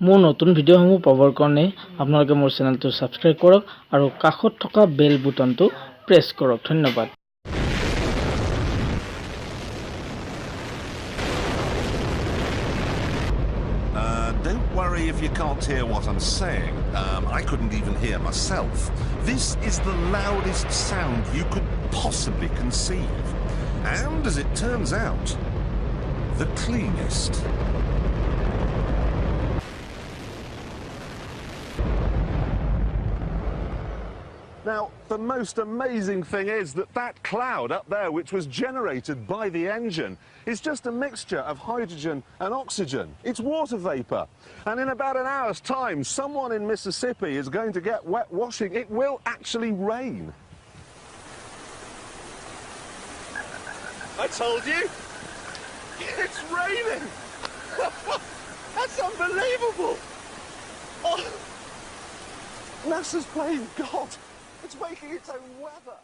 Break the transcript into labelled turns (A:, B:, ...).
A: মোৰ নতুন ভিডিঅ'সমূহ পাবৰ কাৰণে আপোনালোকে মোৰ চেনেলটো সাবস্ক্ৰাইব কৰক আৰু কাষত থকা বেল বুটামটো প্ৰেছ কৰক ধন্যবাদ
B: Don't worry if you can't hear what I'm saying. I couldn't even hear myself. This is the loudest sound you could possibly conceive. And as it turns out, the cleanest. Now, the most amazing thing is that cloud up there, which was generated by the engine, is just a mixture of hydrogen and oxygen. It's water vapor. And in about an hour's time, someone in Mississippi is going to get wet washing. It will actually rain. I told you. It's raining. That's unbelievable. Oh. NASA's playing God. It's making its own weather.